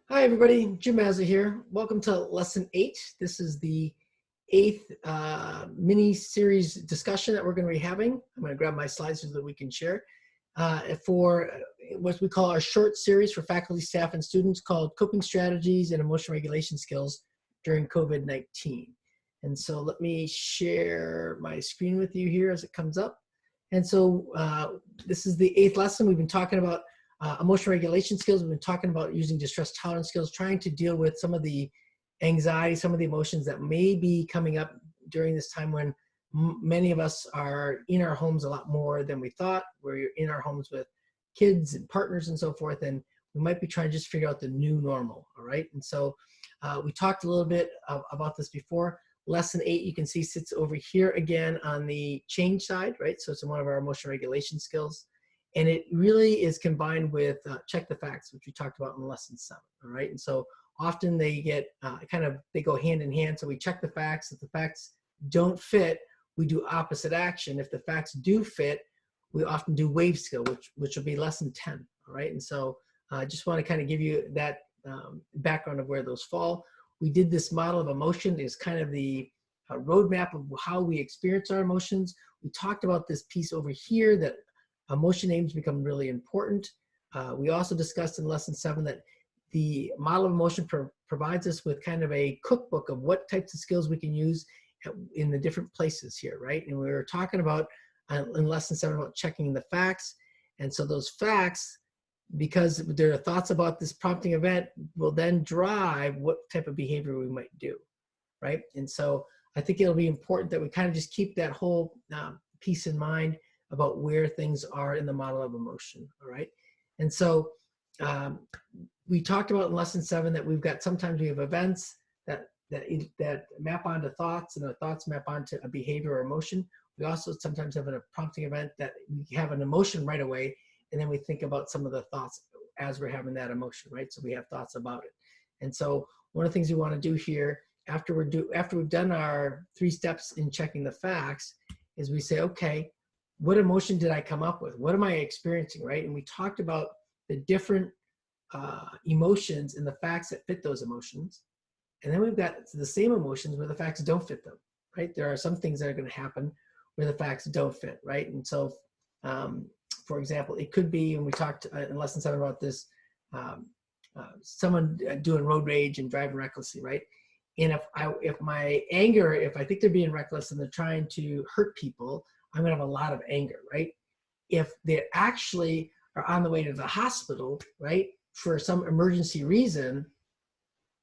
Hi everybody, Jim Mazza here. Welcome to lesson 8. This is the 8th mini series discussion that we're going to be having. I'm going to grab my slides so that we can share for what we call our short series for faculty, staff, and students called Coping Strategies and Emotional Regulation Skills during COVID-19. And so let me share my screen with you here as it comes up. And so this is the 8th lesson. We've been talking about emotional regulation skills. We've been talking about using distress tolerance skills, trying to deal with some of the anxiety, some of the emotions that may be coming up during this time when many of us are in our homes a lot more than we thought. We're in our homes with kids and partners and so forth, and we might be trying to just figure out the new normal, all right? And so we talked a little bit about this before. Lesson 8, you can see, sits over here again on the change side, right? So it's one of our emotional regulation skills. And it really is combined with check the facts, which we talked about in lesson 7, all right? And so often they get they go hand in hand. So we check the facts. If the facts don't fit, we do opposite action. If the facts do fit, we often do wave skill, which will be lesson 10, all right? And so I just want to kind of give you that background of where those fall. We did this model of emotion is kind of the roadmap of how we experience our emotions. We talked about this piece over here that emotion names become really important. We also discussed in lesson 7 that the model of emotion provides us with kind of a cookbook of what types of skills we can use in the different places here, right? And we were talking about in lesson 7 about checking the facts. And so those facts, because there are thoughts about this prompting event, will then drive what type of behavior we might do, right? And so I think it'll be important that we kind of just keep that whole piece in mind about where things are in the model of emotion, all right? And so we talked about in lesson 7 that sometimes we have events that map onto thoughts, and the thoughts map onto a behavior or emotion. We also sometimes have a prompting event that we have an emotion right away, and then we think about some of the thoughts as we're having that emotion, right? So we have thoughts about it. And so one of the things we want to do here after we've done our 3 steps in checking the facts is we say, okay, what emotion did I come up with? What am I experiencing, right? And we talked about the different emotions and the facts that fit those emotions. And then we've got the same emotions where the facts don't fit them, right? There are some things that are going to happen where the facts don't fit, right? And so, for example, it could be, and we talked in lesson 7 about this, someone doing road rage and driving recklessly, right? And if my anger, if I think they're being reckless and they're trying to hurt people, I'm gonna have a lot of anger, right? If they actually are on the way to the hospital, right, for some emergency reason,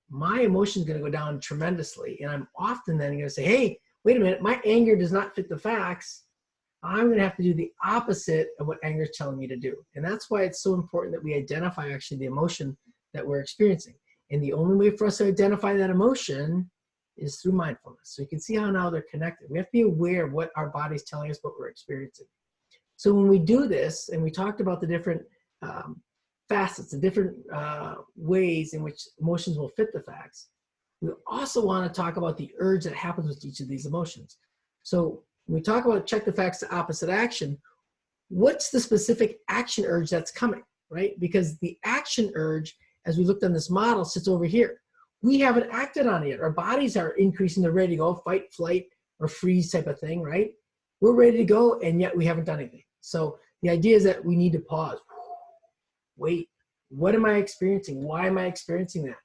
my emotion is gonna go down tremendously. And I'm often then gonna say, hey, wait a minute, my anger does not fit the facts. I'm gonna have to do the opposite of what anger is telling me to do. And that's why it's so important that we identify actually the emotion that we're experiencing. And the only way for us to identify that emotion is through mindfulness. So you can see how now they're connected. We have to be aware of what our body's telling us, what we're experiencing. So when we do this, and we talked about the different facets, the different ways in which emotions will fit the facts, we also want to talk about the urge that happens with each of these emotions. So when we talk about check the facts to opposite action, what's the specific action urge that's coming, right? Because the action urge, as we looked on this model, sits over here. We haven't acted on it yet. Our bodies are increasing. They're ready to go, fight, flight, or freeze type of thing, right? We're ready to go, and yet we haven't done anything. So the idea is that we need to pause. Wait, what am I experiencing? Why am I experiencing that?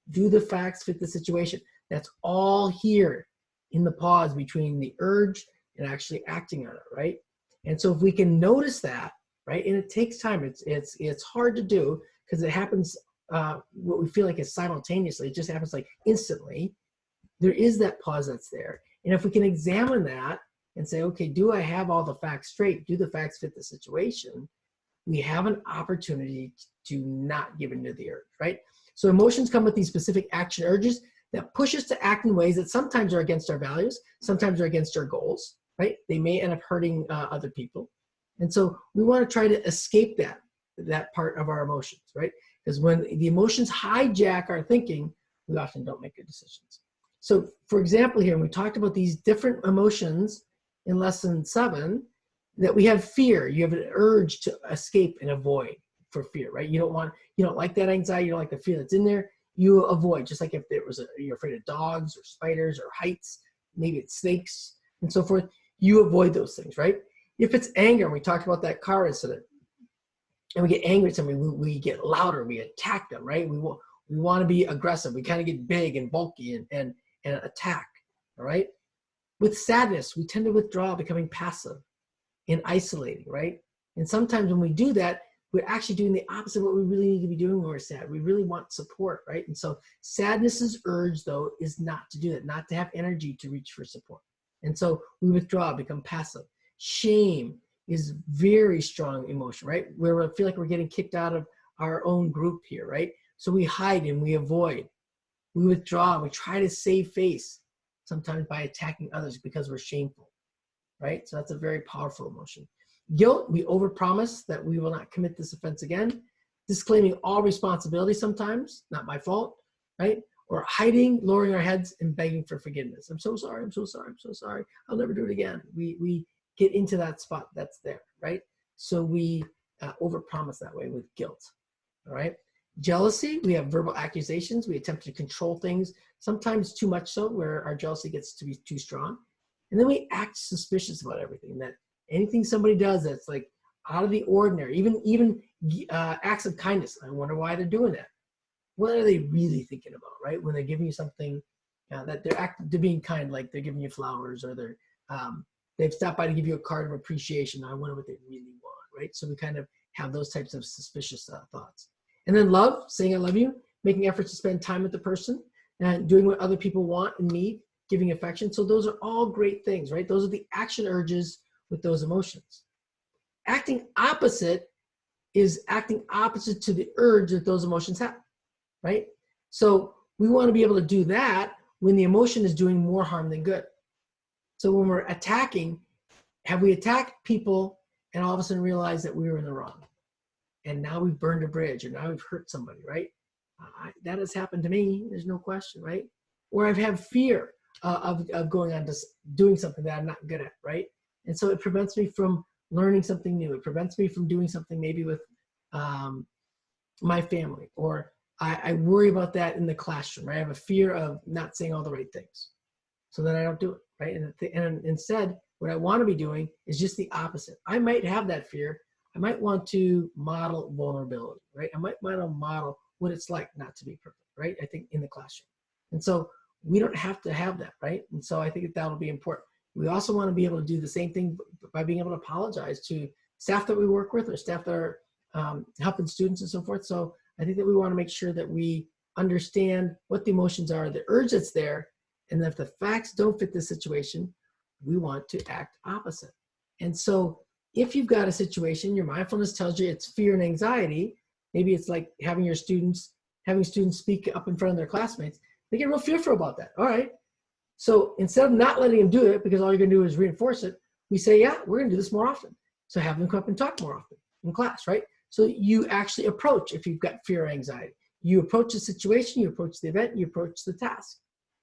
Do the facts fit the situation? That's all here in the pause between the urge and actually acting on it, right? And so if we can notice that, right, and it takes time. It's hard to do because it happens. What we feel like is simultaneously, it just happens like instantly. There is that pause that's there. And if we can examine that and say, okay, do I have all the facts straight? Do the facts fit the situation? We have an opportunity to not give into the urge, right? So emotions come with these specific action urges that push us to act in ways that sometimes are against our values, sometimes are against our goals, right? They may end up hurting other people. And so we want to try to escape that part of our emotions, right? Because when the emotions hijack our thinking, we often don't make good decisions. So for example here, we talked about these different emotions in lesson 7, that we have fear. You have an urge to escape and avoid. for fear, right? You don't like that anxiety, you don't like the fear that's in there, you avoid. Just like if there was you're afraid of dogs or spiders or heights, maybe it's snakes and so forth, you avoid those things, right? If it's anger, and we talked about that car incident, and we get angry at somebody, we get louder, we attack them, right? We want to be aggressive. We kind of get big and bulky and attack, all right? With sadness, we tend to withdraw, becoming passive and isolating, right? And sometimes when we do that, we're actually doing the opposite of what we really need to be doing when we're sad. We really want support, right? And so sadness's urge, though, is not to do that, not to have energy to reach for support. And so we withdraw, become passive. Shame is very strong emotion, right? Where we feel like we're getting kicked out of our own group here, right? So we hide and we avoid. We withdraw, we try to save face, sometimes by attacking others because we're shameful, right? So that's a very powerful emotion. Guilt, we overpromise that we will not commit this offense again. Disclaiming all responsibility sometimes, not my fault, right? Or hiding, lowering our heads, and begging for forgiveness. I'm so sorry, I'm so sorry, I'm so sorry. I'll never do it again. We get into that spot that's there, right? So we overpromise that way with guilt, all right? Jealousy, we have verbal accusations. We attempt to control things, sometimes too much so, where our jealousy gets to be too strong. And then we act suspicious about everything, that anything somebody does that's like out of the ordinary, even acts of kindness. I wonder why they're doing that. What are they really thinking about, right? When they're giving you something that they're being kind, like they're giving you flowers, or they've stopped by to give you a card of appreciation. I wonder what they really want, right? So we kind of have those types of suspicious thoughts. And then love, saying I love you, making efforts to spend time with the person, and doing what other people want and need, giving affection. So those are all great things, right? Those are the action urges with those emotions. Acting opposite is acting opposite to the urge that those emotions have, right? So we want to be able to do that when the emotion is doing more harm than good. So when we're attacking, have we attacked people and all of a sudden realize that we were in the wrong? And now we've burned a bridge, or now we've hurt somebody, right? That has happened to me, there's no question, right? Or I've had fear of going on to doing something that I'm not good at, right? And so it prevents me from learning something new. It prevents me from doing something maybe with my family, or I worry about that in the classroom, right? I have a fear of not saying all the right things. So then I don't do it, right? And instead, what I want to be doing is just the opposite. I might have that fear. I might want to model vulnerability, right? I might want to model what it's like not to be perfect, right? I think in the classroom. And so we don't have to have that, right? And so I think that'll be important. We also want to be able to do the same thing by being able to apologize to staff that we work with, or staff that are helping students and so forth. So I think that we want to make sure that we understand what the emotions are, the urge that's there, and if the facts don't fit the situation, we want to act opposite. And so if you've got a situation, your mindfulness tells you it's fear and anxiety, maybe it's like having students speak up in front of their classmates, they get real fearful about that. All right. So instead of not letting them do it, because all you're going to do is reinforce it, we say, yeah, we're going to do this more often. So have them come up and talk more often in class, right? So you actually approach, if you've got fear or anxiety, you approach the situation, you approach the event, you approach the task.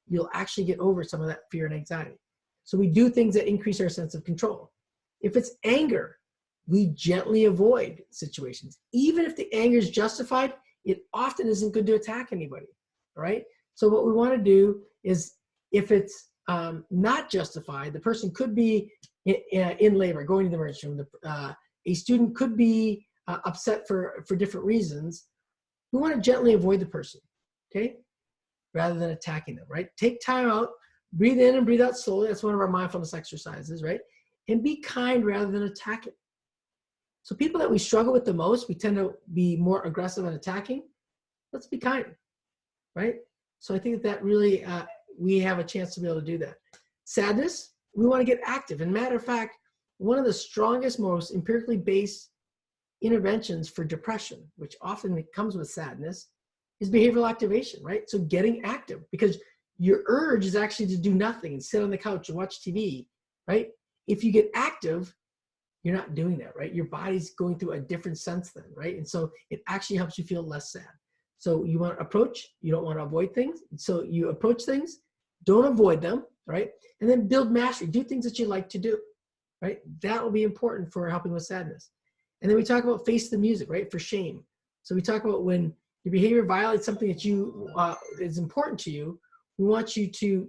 You'll actually get over some of that fear and anxiety. So we do things that increase our sense of control. If it's anger, we gently avoid situations. Even if the anger is justified, it often isn't good to attack anybody, all right? So what we want to do is, if it's not justified, the person could be in labor, going to the emergency room. A student could be upset for different reasons. We want to gently avoid the person, okay? Rather than attacking them, right? Take time out, breathe in and breathe out slowly. That's one of our mindfulness exercises, right? And be kind rather than attacking. So people that we struggle with the most, we tend to be more aggressive and attacking. Let's be kind, right? So I think that really, we have a chance to be able to do that. Sadness, we want to get active. And matter of fact, one of the strongest, most empirically based interventions for depression, which often comes with sadness, is behavioral activation, right? So getting active, because your urge is actually to do nothing and sit on the couch and watch TV, right? If you get active, you're not doing that, right? Your body's going through a different sense then, right? And so it actually helps you feel less sad. So you want to approach, you don't want to avoid things. So you approach things, don't avoid them, right? And then build mastery, do things that you like to do, right? That will be important for helping with sadness. And then we talk about face the music, right? For shame. So we talk about when your behavior violates something that you is important to you. We want you to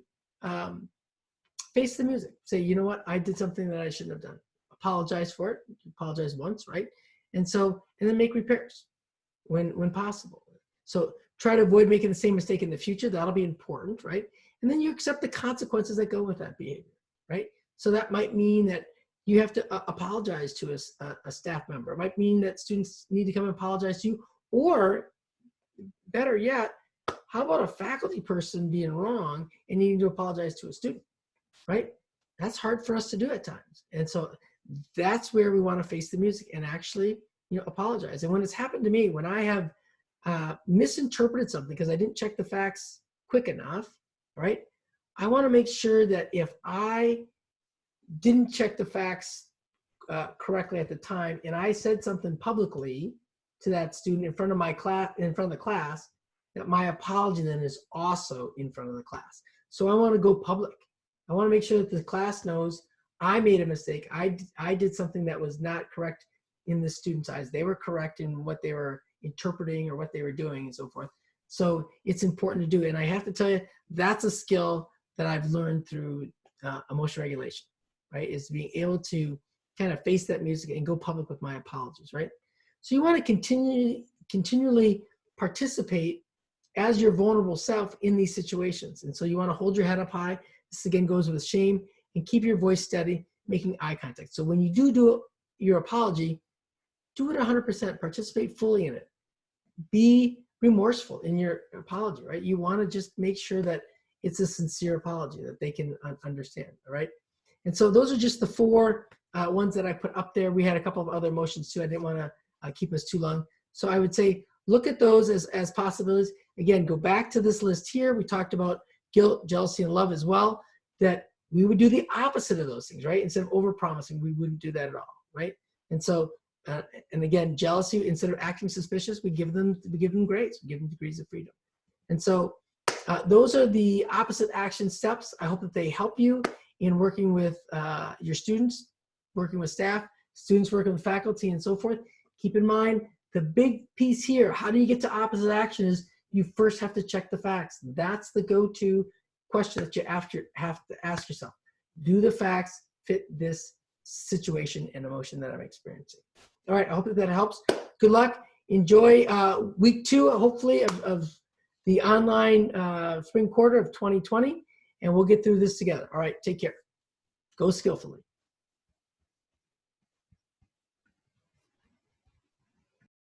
face the music. Say, you know what? I did something that I shouldn't have done. Apologize for it. Apologize once, right? And then make repairs when possible. So try to avoid making the same mistake in the future. That'll be important, right? And then you accept the consequences that go with that behavior, right? So that might mean that you have to apologize to a staff member. It might mean that students need to come and apologize to you, or better yet, how about a faculty person being wrong and needing to apologize to a student, right? That's hard for us to do at times. And so that's where we want to face the music and actually, apologize. And when it's happened to me, when I have misinterpreted something because I didn't check the facts quick enough, right? I want to make sure that if I didn't check the facts correctly at the time, and I said something publicly to that student in front of my class, in front of the class, that my apology then is also in front of the class. So I want to go public. I want to make sure that the class knows I made a mistake. I did something that was not correct in the student's eyes. They were correct in what they were interpreting or what they were doing and so forth. So it's important to do. And I have to tell you, that's a skill that I've learned through emotion regulation, right? Is being able to kind of face that music and go public with my apologies, right? So you want to continually participate as your vulnerable self in these situations. And so you want to hold your head up high. This again goes with shame, and keep your voice steady, making eye contact. So when you do your apology, do it 100%, participate fully in it. Be remorseful in your apology, right? You want to just make sure that it's a sincere apology that they can understand, all right? And so those are just the four ones that I put up there. We had a couple of other emotions too. I didn't want to keep us too long. So I would say, look at those as possibilities. Again, go back to this list here. We talked about guilt, jealousy, and love as well, that we would do the opposite of those things, right? Instead of over-promising, we wouldn't do that at all, right? And so, and again, jealousy, instead of acting suspicious, we give them grades, we give them degrees of freedom. And so those are the opposite action steps. I hope that they help you in working with your students, working with staff, students working with faculty, and so forth. Keep in mind, the big piece here, how do you get to opposite action, is you first have to check the facts. That's the go-to question that you have to ask yourself. Do the facts fit this situation and emotion that I'm experiencing? All right, I hope that helps. Good luck. Enjoy week 2, hopefully, of the online spring quarter of 2020, and we'll get through this together. All right, take care. Go skillfully.